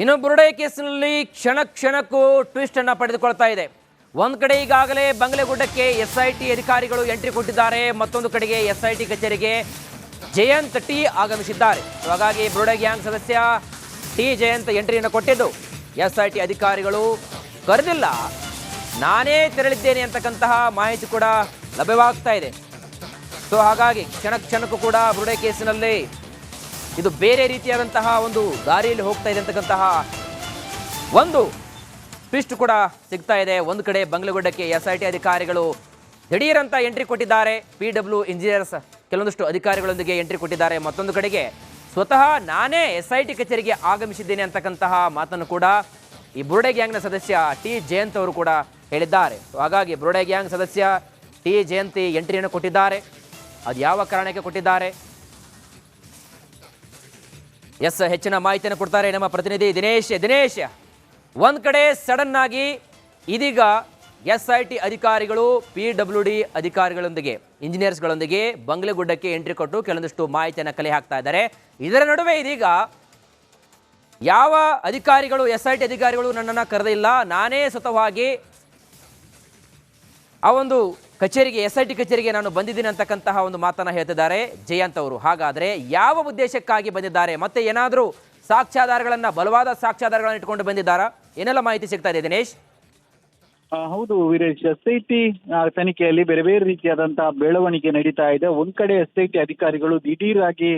ಇನ್ನು ಬುರುಡೆ ಕೇಸಿನಲ್ಲಿ ಕ್ಷಣ ಕ್ಷಣಕ್ಕೂ ಟ್ವಿಸ್ಟ್ ಅನ್ನು ಪಡೆದುಕೊಳ್ತಾ ಇದೆ. ಒಂದು ಕಡೆ ಈಗಾಗಲೇ ಬಂಗಲೆಗುಡ್ಡಕ್ಕೆ ಎಸ್ಐಟಿ ಅಧಿಕಾರಿಗಳು ಎಂಟ್ರಿ ಕೊಟ್ಟಿದ್ದಾರೆ, ಮತ್ತೊಂದು ಕಡೆಗೆ ಎಸ್ಐಟಿ ಕಚೇರಿಗೆ ಜಯಂತ್ ಟಿ ಆಗಮಿಸಿದ್ದಾರೆ. ಹಾಗಾಗಿ ಬುರುಡೆ ಗ್ಯಾಂಗ್ ಸದಸ್ಯ ಟಿ ಜಯಂತ್ ಎಂಟ್ರಿಯನ್ನು ಕೊಟ್ಟಿದ್ದು ಎಸ್ಐಟಿ ಅಧಿಕಾರಿಗಳು ಕರೆದಿಲ್ಲ, ನಾನೇ ತೆರಳಿದ್ದೇನೆ ಅಂತಕ್ಕಂತಹ ಮಾಹಿತಿ ಕೂಡ ಲಭ್ಯವಾಗ್ತಾ ಇದೆ. ಸೊ ಹಾಗಾಗಿ ಕ್ಷಣ ಕ್ಷಣಕ್ಕೂ ಕೂಡ ಬುರುಡೆ ಕೇಸಿನಲ್ಲಿ ಇದು ಬೇರೆ ರೀತಿಯಾದಂತಹ ಒಂದು ದಾರಿಯಲ್ಲಿ ಹೋಗ್ತಾ ಇದೆ ಅಂತಕ್ಕಂತಹ ಒಂದು ಟ್ವಿಸ್ಟ್ ಕೂಡ ಸಿಗ್ತಾ ಇದೆ. ಒಂದು ಕಡೆ ಬಂಗಲೆಗುಡ್ಡಕ್ಕೆ ಎಸ್ಐಟಿ ಅಧಿಕಾರಿಗಳು ದಿಢೀರಂತ ಎಂಟ್ರಿ ಕೊಟ್ಟಿದ್ದಾರೆ, PW ಇಂಜಿನಿಯರ್ಸ್ ಕೆಲವೊಂದಷ್ಟು ಅಧಿಕಾರಿಗಳೊಂದಿಗೆ ಎಂಟ್ರಿ ಕೊಟ್ಟಿದ್ದಾರೆ. ಮತ್ತೊಂದು ಕಡೆಗೆ ಸ್ವತಃ ನಾನೇ ಎಸ್ಐಟಿ ಕಚೇರಿಗೆ ಆಗಮಿಸಿದ್ದೇನೆ ಅಂತಕ್ಕಂತಹ ಮಾತನ್ನು ಕೂಡ ಈ ಬುರುಡೆ ಗ್ಯಾಂಗ್ನ ಸದಸ್ಯ ಟಿ ಜಯಂತ್ ಅವರು ಕೂಡ ಹೇಳಿದ್ದಾರೆ. ಹಾಗಾಗಿ ಬುರುಡೆ ಗ್ಯಾಂಗ್ ಸದಸ್ಯ ಟಿ ಜಯಂತಿ ಎಂಟ್ರಿಯನ್ನು ಕೊಟ್ಟಿದ್ದಾರೆ. ಅದು ಯಾವ ಕಾರಣಕ್ಕೆ ಕೊಟ್ಟಿದ್ದಾರೆ, ಹೆಚ್ಚಿನ ಮಾಹಿತಿಯನ್ನು ಕೊಡ್ತಾರೆ ನಮ್ಮ ಪ್ರತಿನಿಧಿ ದಿನೇಶ್. ಒಂದು ಕಡೆ ಸಡನ್ ಆಗಿ ಇದೀಗ ಎಸ್ಐಟಿ ಅಧಿಕಾರಿಗಳು PWD ಅಧಿಕಾರಿಗಳೊಂದಿಗೆ ಇಂಜಿನಿಯರ್ಸ್ಗಳೊಂದಿಗೆ ಬಂಗಲೆಗುಡ್ಡಕ್ಕೆ ಎಂಟ್ರಿ ಕೊಟ್ಟು ಕೆಲವೊಂದಿಷ್ಟು ಮಾಹಿತಿಯನ್ನು ಕಲೆ ಹಾಕ್ತಾ ಇದ್ದಾರೆ. ಇದರ ನಡುವೆ ಇದೀಗ ಯಾವ ಅಧಿಕಾರಿಗಳು ಎಸ್ಐಟಿ ಅಧಿಕಾರಿಗಳು ನನ್ನನ್ನು ಕರೆದಿಲ್ಲ, ನಾನೇ ಸ್ವತಃವಾಗಿ ಆ ಒಂದು ಕಚೇರಿಗೆ ಎಸ್ಐಟಿ ಕಚೇರಿಗೆ ನಾನು ಬಂದಿದ್ದೀನಿ ಅಂತಕ್ಕಂತಹ ಒಂದು ಮಾತನ್ನ ಹೇಳ್ತಿದ್ದಾರೆ ಜಯಂತ್ ಅವರು. ಹಾಗಾದ್ರೆ ಯಾವ ಉದ್ದೇಶಕ್ಕಾಗಿ ಬಂದಿದ್ದಾರೆ, ಮತ್ತೆ ಏನಾದರೂ ಸಾಕ್ಷ್ಯಾಧಾರಗಳನ್ನ ಬಲವಾದ ಸಾಕ್ಷ್ಯಾಧಾರಗಳನ್ನ ಇಟ್ಕೊಂಡು ಬಂದಿದ್ದಾರಾ, ಏನೆಲ್ಲ ಮಾಹಿತಿ ಸಿಗ್ತಾ ಇದೆ ದಿನೇಶ್? ಹೌದು ವೀರೇಶ್, ಎಸ್ಐಟಿ ತನಿಖೆಯಲ್ಲಿ ಬೇರೆ ಬೇರೆ ರೀತಿಯಾದಂತಹ ಬೆಳವಣಿಗೆ ನಡೀತಾ ಇದೆ. ಒಂದ್ ಕಡೆ ಎಸ್ಐಟಿ ಅಧಿಕಾರಿಗಳು ದಿಢೀರಾಗಿ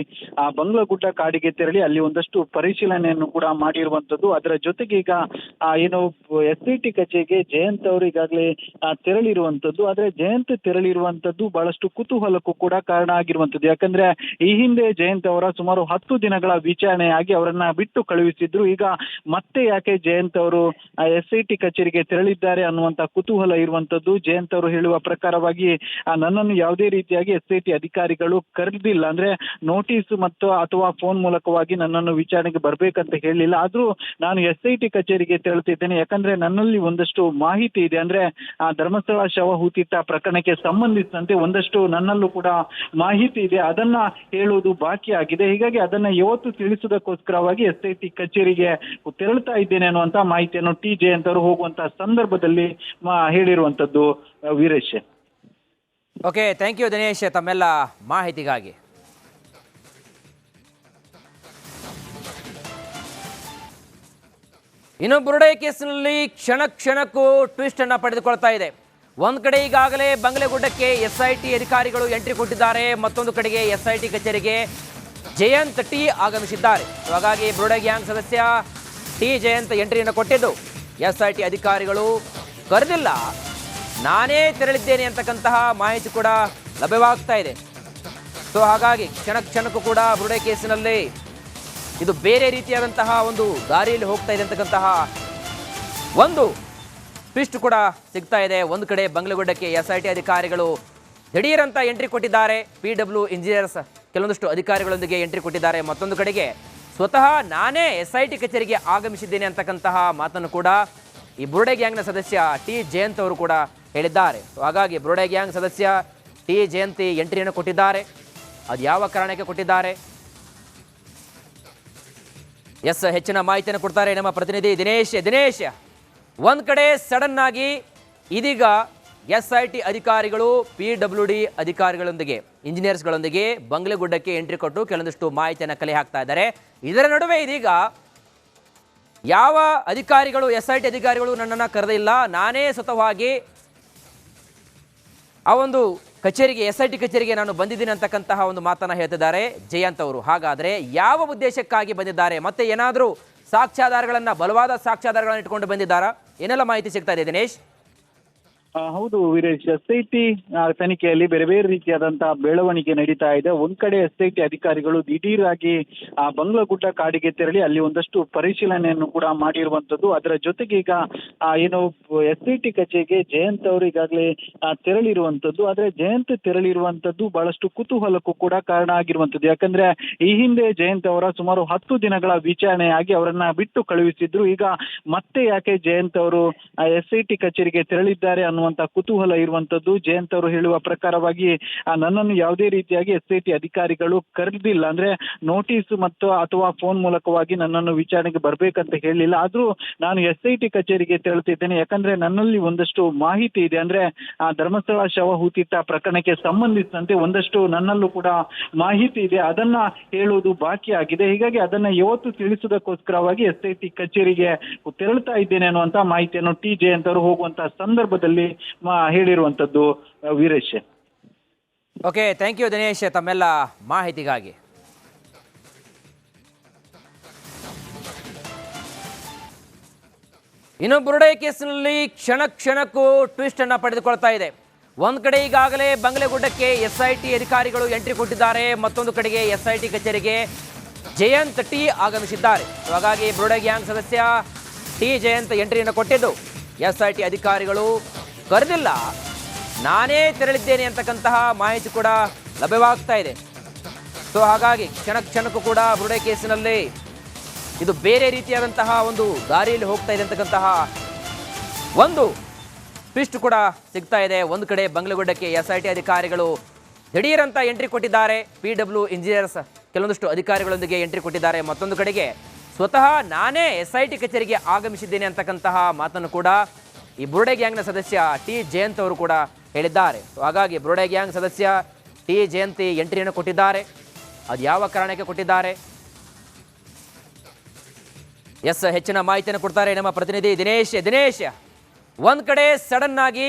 ಬಂಗ್ಲಗುಡ್ಡ ಕಾಡಿಗೆ ತೆರಳಿ ಅಲ್ಲಿ ಒಂದಷ್ಟು ಪರಿಶೀಲನೆಯನ್ನು ಕೂಡ ಮಾಡಿರುವಂತದ್ದು. ಅದರ ಜೊತೆಗೆ ಈಗ ಏನು ಎಸ್ಐಟಿ ಕಚೇರಿಗೆ ಜಯಂತ್ ಅವರು ಈಗಾಗಲೇ ತೆರಳಿರುವಂತದ್ದು. ಆದ್ರೆ ಜಯಂತ್ ತೆರಳಿರುವಂತದ್ದು ಬಹಳಷ್ಟು ಕುತೂಹಲಕ್ಕೂ ಕೂಡ ಕಾರಣ ಆಗಿರುವಂತದ್ದು. ಯಾಕಂದ್ರೆ ಈ ಹಿಂದೆ ಜಯಂತ್ ಅವರ ಸುಮಾರು 10 ದಿನಗಳ ವಿಚಾರಣೆಯಾಗಿ ಅವರನ್ನ ಬಿಟ್ಟು ಕಳುಹಿಸಿದ್ರು. ಈಗ ಮತ್ತೆ ಯಾಕೆ ಜಯಂತ್ ಅವರು ಎಸ್ಐಟಿ ಕಚೇರಿಗೆ ತೆರಳಿದ್ದಾರೆ ಅನ್ನುವಂತ ಕುತೂಹಲ ಇರುವಂತದ್ದು. ಜಯಂತ್ ಅವರು ಹೇಳುವ ಪ್ರಕಾರವಾಗಿ ನನ್ನನ್ನು ಯಾವುದೇ ರೀತಿಯಾಗಿ ಎಸ್ಐಟಿ ಅಧಿಕಾರಿಗಳು ಕರೆದಿಲ್ಲ, ಅಂದ್ರೆ ನೋಟಿಸ್ ಮತ್ತು ಅಥವಾ ಫೋನ್ ಮೂಲಕವಾಗಿ ನನ್ನನ್ನು ವಿಚಾರಣೆಗೆ ಬರ್ಬೇಕಂತ ಹೇಳಿಲ್ಲ. ಆದ್ರೂ ನಾನು ಎಸ್ಐಟಿ ಕಚೇರಿಗೆ ತೆರಳುತ್ತಿದ್ದೇನೆ, ಯಾಕಂದ್ರೆ ನನ್ನಲ್ಲಿ ಒಂದಷ್ಟು ಮಾಹಿತಿ ಇದೆ. ಅಂದ್ರೆ ಧರ್ಮಸ್ಥಳ ಶವ ಹೂತಿಟ್ಟ ಪ್ರಕರಣಕ್ಕೆ ಸಂಬಂಧಿಸಿದಂತೆ ಒಂದಷ್ಟು ನನ್ನಲ್ಲೂ ಕೂಡ ಮಾಹಿತಿ ಇದೆ, ಅದನ್ನ ಹೇಳುವುದು ಬಾಕಿ ಆಗಿದೆ. ಹೀಗಾಗಿ ಅದನ್ನ ಇವತ್ತು ತಿಳಿಸುವುದಕ್ಕೋಸ್ಕರವಾಗಿ ಎಸ್ಐಟಿ ಕಚೇರಿಗೆ ತೆರಳುತ್ತಾ ಇದ್ದೇನೆ ಅನ್ನುವಂತ ಮಾಹಿತಿಯನ್ನು ಟಿ ಜಯಂತ್ ಅವರು ಹೋಗುವಂತಹ ಸಂದರ್ಭದಲ್ಲಿ ಹೇಳಿರುವಂತದ್ದು Veeresh. Okay, thank you Dinesh ತಮ್ಮೆಲ್ಲ ಮಾಹಿತಿಗಾಗಿ. ಇನ್ನು ಬುರುಡೆ ಕೇಸಿನಲ್ಲಿ ಕ್ಷಣ ಕ್ಷಣಕ್ಕೂ ಟ್ವಿಸ್ಟ್ ಅನ್ನ ಪಡೆದುಕೊಳ್ತಾ ಇದೆ. ಒಂದು ಕಡೆ ಈಗಾಗಲೇ ಬಂಗಲೆಗುಡ್ಡಕ್ಕೆ ಎಸ್ಐಟಿ ಅಧಿಕಾರಿಗಳು ಎಂಟ್ರಿ ಕೊಟ್ಟಿದ್ದಾರೆ, ಮತ್ತೊಂದು ಕಡೆಗೆ ಎಸ್ಐಟಿ ಕಚೇರಿಗೆ ಜಯಂತ್ ಟಿ ಆಗಮಿಸಿದ್ದಾರೆ. ಹಾಗಾಗಿ ಬುರುಡೆ ಗ್ಯಾಂಗ್ ಸದಸ್ಯ ಟಿ ಜಯಂತ್ ಎಂಟ್ರಿಯನ್ನು ಕೊಟ್ಟಿದ್ದು ಎಸ್ಐಟಿ ಅಧಿಕಾರಿಗಳು ಕರೆದಿಲ್ಲ, ನಾನೇ ತೆರಳಿದ್ದೇನೆ ಅಂತಕ್ಕಂತಹ ಮಾಹಿತಿ ಕೂಡ ಲಭ್ಯವಾಗ್ತಾ ಇದೆ. ಸೊ ಹಾಗಾಗಿ ಕ್ಷಣ ಕ್ಷಣಕ್ಕೂ ಕೂಡ ಬುರುಡೆ ಕೇಸಿನಲ್ಲಿ ಇದು ಬೇರೆ ರೀತಿಯಾದಂತಹ ಒಂದು ದಾರಿಯಲ್ಲಿ ಹೋಗ್ತಾ ಇದೆ ಅಂತಕ್ಕಂತಹ ಒಂದು ಟ್ವಿಸ್ಟ್ ಕೂಡ ಸಿಗ್ತಾ ಇದೆ. ಒಂದು ಕಡೆ ಬಂಗಲೆಗುಡ್ಡಕ್ಕೆ ಎಸ್ಐಟಿ ಅಧಿಕಾರಿಗಳು ದಿಢೀರಂತ ಎಂಟ್ರಿ ಕೊಟ್ಟಿದ್ದಾರೆ, PW ಇಂಜಿನಿಯರ್ಸ್ ಕೆಲವೊಂದಷ್ಟು ಅಧಿಕಾರಿಗಳೊಂದಿಗೆ ಎಂಟ್ರಿ ಕೊಟ್ಟಿದ್ದಾರೆ. ಮತ್ತೊಂದು ಕಡೆಗೆ ಸ್ವತಃ ನಾನೇ ಎಸ್ಐಟಿ ಕಚೇರಿಗೆ ಆಗಮಿಸಿದ್ದೇನೆ ಅಂತಕ್ಕಂತಹ ಮಾತನ್ನು ಕೂಡ ಈ ಬುರುಡೆ ಗ್ಯಾಂಗ್ನ ಸದಸ್ಯ ಟಿ ಜಯಂತ್ ಅವರು ಕೂಡ ಹೇಳಿದ್ದಾರೆ. ಹಾಗಾಗಿ ಬುರುಡೆ ಗ್ಯಾಂಗ್ ಸದಸ್ಯ ಟಿ ಜಯಂತಿ ಎಂಟ್ರಿಯನ್ನು ಕೊಟ್ಟಿದ್ದಾರೆ. ಅದು ಯಾವ ಕಾರಣಕ್ಕೆ ಕೊಟ್ಟಿದ್ದಾರೆ, ಹೆಚ್ಚಿನ ಮಾಹಿತಿಯನ್ನು ಕೊಡ್ತಾರೆ ನಮ್ಮ ಪ್ರತಿನಿಧಿ ದಿನೇಶ್. ಒಂದು ಕಡೆ ಸಡನ್ ಆಗಿ ಇದೀಗ ಎಸ್ಐಟಿ ಅಧಿಕಾರಿಗಳು PWD ಅಧಿಕಾರಿಗಳೊಂದಿಗೆ ಇಂಜಿನಿಯರ್ಸ್ಗಳೊಂದಿಗೆ ಬಂಗಲೆಗುಡ್ಡಕ್ಕೆ ಎಂಟ್ರಿ ಕೊಟ್ಟು ಕೆಲವೊಂದಿಷ್ಟು ಮಾಹಿತಿಯನ್ನು ಕಲೆ ಹಾಕ್ತಾ ಇದ್ದಾರೆ. ಇದರ ನಡುವೆ ಇದೀಗ ಯಾವ ಅಧಿಕಾರಿಗಳು ಎಸ್ಐಟಿ ಅಧಿಕಾರಿಗಳು ನನ್ನನ್ನು ಕರೆದಿಲ್ಲ, ನಾನೇ ಸ್ವತಃವಾಗಿ ಆ ಒಂದು ಕಚೇರಿಗೆ ಎಸ್ಐಟಿ ಕಚೇರಿಗೆ ನಾನು ಬಂದಿದ್ದೀನಿ ಅಂತಕ್ಕಂತಹ ಒಂದು ಮಾತನ್ನ ಹೇಳ್ತಿದ್ದಾರೆ ಜಯಂತ್ ಅವರು. ಹಾಗಾದ್ರೆ ಯಾವ ಉದ್ದೇಶಕ್ಕಾಗಿ ಬಂದಿದ್ದಾರೆ, ಮತ್ತೆ ಏನಾದರೂ ಸಾಕ್ಷ್ಯಾಧಾರಗಳನ್ನ ಬಲವಾದ ಸಾಕ್ಷ್ಯಾಧಾರಗಳನ್ನ ಇಟ್ಕೊಂಡು ಬಂದಿದ್ದಾರಾ, ಏನೆಲ್ಲ ಮಾಹಿತಿ ಸಿಗ್ತಾ ಇದೆ ದಿನೇಶ್? ಹೌದು ವೀರೇಶ್, ಎಸ್ಐಟಿ ತನಿಖೆಯಲ್ಲಿ ಬೇರೆ ಬೇರೆ ರೀತಿಯಾದಂತಹ ಬೆಳವಣಿಗೆ ನಡೀತಾ ಇದೆ. ಒಂದ್ ಕಡೆ ಎಸ್ಐಟಿ ಅಧಿಕಾರಿಗಳು ದಿಢೀರಾಗಿ ಬಂಗ್ಲಗುಡ್ಡ ಕಾಡಿಗೆ ತೆರಳಿ ಅಲ್ಲಿ ಒಂದಷ್ಟು ಪರಿಶೀಲನೆಯನ್ನು ಕೂಡ ಮಾಡಿರುವಂತದ್ದು. ಅದರ ಜೊತೆಗೆ ಈಗ ಏನು ಎಸ್ಐಟಿ ಕಚೇರಿಗೆ ಜಯಂತ್ ಅವರು ಈಗಾಗಲೇ ತೆರಳಿರುವಂತದ್ದು. ಆದ್ರೆ ಜಯಂತ್ ತೆರಳಿರುವಂತದ್ದು ಬಹಳಷ್ಟು ಕುತೂಹಲಕ್ಕೂ ಕೂಡ ಕಾರಣ ಆಗಿರುವಂತದ್ದು. ಯಾಕಂದ್ರೆ ಈ ಹಿಂದೆ ಜಯಂತ್ ಅವರ ಸುಮಾರು 10 ದಿನಗಳ ವಿಚಾರಣೆಯಾಗಿ ಅವರನ್ನ ಬಿಟ್ಟು ಕಳುಹಿಸಿದ್ರು. ಈಗ ಮತ್ತೆ ಯಾಕೆ ಜಯಂತ್ ಅವರು ಎಸ್ಐಟಿ ಕಚೇರಿಗೆ ತೆರಳಿದ್ದಾರೆ ಅನ್ನುವ ಅನ್ನುವಂತ ಕುತೂಹಲ ಇರುವಂತದ್ದು. ಜಯಂತ್ ಅವರು ಹೇಳುವ ಪ್ರಕಾರವಾಗಿ ನನ್ನನ್ನು ಯಾವುದೇ ರೀತಿಯಾಗಿ SIT ಅಧಿಕಾರಿಗಳು ಕರೆದಿಲ್ಲ, ಅಂದ್ರೆ ನೋಟಿಸ್ ಮತ್ತು ಅಥವಾ ಫೋನ್ ಮೂಲಕವಾಗಿ ನನ್ನನ್ನು ವಿಚಾರಣೆಗೆ ಬರ್ಬೇಕಂತ ಹೇಳಿಲ್ಲ. ಆದ್ರೂ ನಾನು SIT ಕಚೇರಿಗೆ ತೆರಳುತ್ತಿದ್ದೇನೆ, ಯಾಕಂದ್ರೆ ನನ್ನಲ್ಲಿ ಒಂದಷ್ಟು ಮಾಹಿತಿ ಇದೆ. ಅಂದ್ರೆ ಧರ್ಮಸ್ಥಳ ಶವ ಹೂತಿಟ್ಟ ಪ್ರಕರಣಕ್ಕೆ ಸಂಬಂಧಿಸಿದಂತೆ ಒಂದಷ್ಟು ನನ್ನಲ್ಲೂ ಕೂಡ ಮಾಹಿತಿ ಇದೆ, ಅದನ್ನ ಹೇಳುವುದು ಬಾಕಿ ಆಗಿದೆ. ಹೀಗಾಗಿ ಅದನ್ನ ಇವತ್ತು ತಿಳಿಸುವುದಕ್ಕೋಸ್ಕರವಾಗಿ SIT ಕಚೇರಿಗೆ ತೆರಳುತ್ತಾ ಇದ್ದೇನೆ ಅನ್ನುವಂತ ಮಾಹಿತಿಯನ್ನು ಜಯಂತ್ ಅವರು ಹೋಗುವಂತ ಸಂದರ್ಭದಲ್ಲಿ ಹೇಳಿರುವಂತದ್ದು. Veeresh. Okay, thank you Dinesh ತಮ್ಮೆಲ್ಲ ಮಾಹಿತಿಗಾಗಿ. ಇನ್ನು ಬುರುಡೆ ಕೇಸಿನಲ್ಲಿ ಕ್ಷಣ ಕ್ಷಣಕ್ಕೂ ಟ್ವಿಸ್ಟ್ ಅನ್ನ ಪಡೆದುಕೊಳ್ತಾ ಇದೆ. ಒಂದ್ ಕಡೆ ಈಗಾಗಲೇ ಬಂಗಲೆಗುಡ್ಡಕ್ಕೆ SIT ಅಧಿಕಾರಿಗಳು ಎಂಟ್ರಿ ಕೊಟ್ಟಿದ್ದಾರೆ, ಮತ್ತೊಂದು ಕಡೆಗೆ SIT ಕಚೇರಿಗೆ ಜಯಂತ್ ಟಿ ಆಗಮಿಸಿದ್ದಾರೆ. ಹಾಗಾಗಿ ಬುರುಡೆ ಗ್ಯಾಂಗ್ ಸದಸ್ಯ ಜಯಂತ್ ಎಂಟ್ರಿಯನ್ನು ಕೊಟ್ಟಿದ್ದು, SIT ಅಧಿಕಾರಿಗಳು ಕರೆದಿಲ್ಲ, ನಾನೇ ತೆರಳಿದ್ದೇನೆ ಅಂತಕ್ಕಂತಹ ಮಾಹಿತಿ ಕೂಡ ಲಭ್ಯವಾಗ್ತಾ ಇದೆ. ಸೊ ಹಾಗಾಗಿ ಕ್ಷಣ ಕ್ಷಣಕ್ಕೂ ಕೂಡ ಬುರುಡೆ ಕೇಸಿನಲ್ಲಿ ಇದು ಬೇರೆ ರೀತಿಯಾದಂತಹ ಒಂದು ದಾರಿಯಲ್ಲಿ ಹೋಗ್ತಾ ಇದೆ ಅಂತಕ್ಕಂತಹ ಒಂದು ಟ್ವಿಸ್ಟ್ ಕೂಡ ಸಿಗ್ತಾ ಇದೆ. ಒಂದು ಕಡೆ ಬಂಗಲೆಗುಡ್ಡಕ್ಕೆ SIT ಅಧಿಕಾರಿಗಳು ದಿಢೀರಂತ ಎಂಟ್ರಿ ಕೊಟ್ಟಿದ್ದಾರೆ, PW ಇಂಜಿನಿಯರ್ಸ್ ಕೆಲವೊಂದಿಷ್ಟು ಅಧಿಕಾರಿಗಳೊಂದಿಗೆ ಎಂಟ್ರಿ ಕೊಟ್ಟಿದ್ದಾರೆ. ಮತ್ತೊಂದು ಕಡೆಗೆ ಸ್ವತಃ ನಾನೇ SIT ಕಚೇರಿಗೆ ಆಗಮಿಸಿದ್ದೇನೆ ಅಂತಕ್ಕಂತಹ ಮಾತನ್ನು ಕೂಡ ಈ ಬುರುಡೆ ಗ್ಯಾಂಗ್ನ ಸದಸ್ಯ ಜಯಂತ್ ಅವರು ಕೂಡ ಹೇಳಿದ್ದಾರೆ. ಹಾಗಾಗಿ ಬುರುಡೆ ಗ್ಯಾಂಗ್ ಸದಸ್ಯ ಜಯಂತ್ ಎಂಟ್ರಿಯನ್ನು ಕೊಟ್ಟಿದ್ದಾರೆ. ಅದು ಯಾವ ಕಾರಣಕ್ಕೆ ಕೊಟ್ಟಿದ್ದಾರೆ, ಹೆಚ್ಚಿನ ಮಾಹಿತಿಯನ್ನು ಕೊಡ್ತಾರೆ ನಮ್ಮ ಪ್ರತಿನಿಧಿ ದಿನೇಶ್. ಒಂದ್ ಕಡೆ ಸಡನ್ ಆಗಿ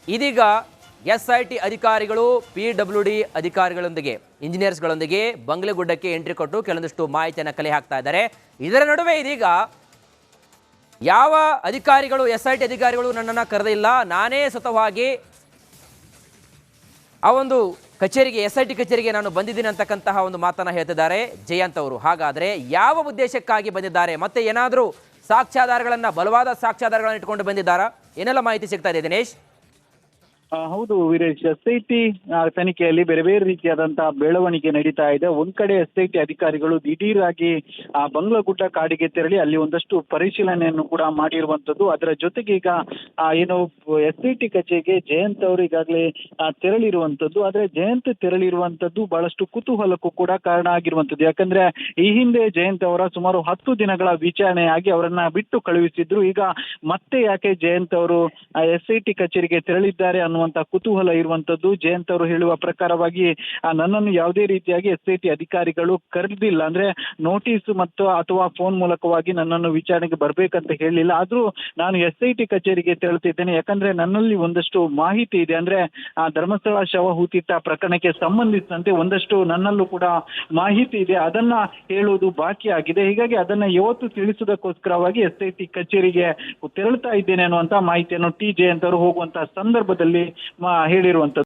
ಇದೀಗ SIT ಅಧಿಕಾರಿಗಳು PWD ಅಧಿಕಾರಿಗಳೊಂದಿಗೆ ಇಂಜಿನಿಯರ್ಸ್ಗಳೊಂದಿಗೆ ಬಂಗಲೆಗುಡ್ಡಕ್ಕೆ ಎಂಟ್ರಿ ಕೊಟ್ಟು ಕೆಲವೊಂದಿಷ್ಟು ಮಾಹಿತಿಯನ್ನು ಕಲೆ ಹಾಕ್ತಾ ಇದ್ದಾರೆ. ಇದರ ನಡುವೆ ಇದೀಗ ಯಾವ ಅಧಿಕಾರಿಗಳು SIT ಅಧಿಕಾರಿಗಳು ನನ್ನನ್ನು ಕರೆದಿಲ್ಲ, ನಾನೇ ಸ್ವತಃವಾಗಿ ಆ ಒಂದು ಕಚೇರಿಗೆ SIT ಕಚೇರಿಗೆ ನಾನು ಬಂದಿದ್ದೀನಿ ಅಂತಕ್ಕಂತಹ ಒಂದು ಮಾತನ್ನ ಹೇಳ್ತಿದ್ದಾರೆ ಜಯಂತ್ ಅವರು. ಹಾಗಾದ್ರೆ ಯಾವ ಉದ್ದೇಶಕ್ಕಾಗಿ ಬಂದಿದ್ದಾರೆ, ಮತ್ತೆ ಏನಾದರೂ ಸಾಕ್ಷ್ಯಾಧಾರಗಳನ್ನ ಬಲವಾದ ಸಾಕ್ಷ್ಯಾಧಾರಗಳನ್ನ ಇಟ್ಕೊಂಡು ಬಂದಿದ್ದಾರಾ, ಏನೆಲ್ಲ ಮಾಹಿತಿ ಸಿಗ್ತಾ ಇದೆ ದಿನೇಶ್? ಹೌದು ವೀರೇಶ್, SIT ತನಿಖೆಯಲ್ಲಿ ಬೇರೆ ಬೇರೆ ರೀತಿಯಾದಂತಹ ಬೆಳವಣಿಗೆ ನಡೀತಾ ಇದೆ. ಒಂದ್ ಕಡೆ SIT ಅಧಿಕಾರಿಗಳು ದಿಢೀರಾಗಿ ಬಂಗ್ಲಗುಡ್ಡ ಕಾಡಿಗೆ ತೆರಳಿ ಅಲ್ಲಿ ಒಂದಷ್ಟು ಪರಿಶೀಲನೆಯನ್ನು ಕೂಡ ಮಾಡಿರುವಂತದ್ದು. ಅದರ ಜೊತೆಗೆ ಈಗ ಏನು SIT ಕಚೇರಿಗೆ ಜಯಂತ್ ಅವರು ಈಗಾಗಲೇ ತೆರಳಿರುವಂತದ್ದು. ಆದ್ರೆ ಜಯಂತ್ ತೆರಳಿರುವಂತದ್ದು ಬಹಳಷ್ಟು ಕುತೂಹಲಕ್ಕೂ ಕೂಡ ಕಾರಣ ಆಗಿರುವಂತದ್ದು. ಯಾಕಂದ್ರೆ ಈ ಹಿಂದೆ ಜಯಂತ್ ಅವರ ಸುಮಾರು 10 ದಿನಗಳ ವಿಚಾರಣೆಯಾಗಿ ಅವರನ್ನ ಬಿಟ್ಟು ಕಳುಹಿಸಿದ್ರು. ಈಗ ಮತ್ತೆ ಯಾಕೆ ಜಯಂತ್ ಅವರು SIT ಕಚೇರಿಗೆ ತೆರಳಿದ್ದಾರೆ ಅನ್ನುವಂತ ಕುತೂಹಲ ಇರುವಂತದ್ದು. ಜಯಂತ್ ಅವರು ಹೇಳುವ ಪ್ರಕಾರವಾಗಿ ನನ್ನನ್ನು ಯಾವುದೇ ರೀತಿಯಾಗಿ SIT ಅಧಿಕಾರಿಗಳು ಕರೆದಿಲ್ಲ, ಅಂದ್ರೆ ನೋಟಿಸ್ ಮತ್ತು ಅಥವಾ ಫೋನ್ ಮೂಲಕವಾಗಿ ನನ್ನನ್ನು ವಿಚಾರಣೆಗೆ ಬರ್ಬೇಕಂತ ಹೇಳಿಲ್ಲ. ಆದ್ರೂ ನಾನು SIT ಕಚೇರಿಗೆ ತೆರಳುತ್ತಿದ್ದೇನೆ, ಯಾಕಂದ್ರೆ ನನ್ನಲ್ಲಿ ಒಂದಷ್ಟು ಮಾಹಿತಿ ಇದೆ. ಅಂದ್ರೆ ಧರ್ಮಸ್ಥಳ ಶವ ಹೂತಿಟ್ಟ ಪ್ರಕರಣಕ್ಕೆ ಸಂಬಂಧಿಸಿದಂತೆ ಒಂದಷ್ಟು ನನ್ನಲ್ಲೂ ಕೂಡ ಮಾಹಿತಿ ಇದೆ, ಅದನ್ನ ಹೇಳುವುದು ಬಾಕಿ ಆಗಿದೆ. ಹೀಗಾಗಿ ಅದನ್ನ ಇವತ್ತು ತಿಳಿಸುವುದಕ್ಕೋಸ್ಕರವಾಗಿ SIT ಕಚೇರಿಗೆ ತೆರಳುತ್ತಾ ಇದ್ದೇನೆ ಅನ್ನುವಂತ ಮಾಹಿತಿಯನ್ನು ಜಯಂತ್ ಅವರು ಹೋಗುವಂತ ಸಂದರ್ಭದಲ್ಲಿ ಹೇಳಿರುವಂತದ್ದು.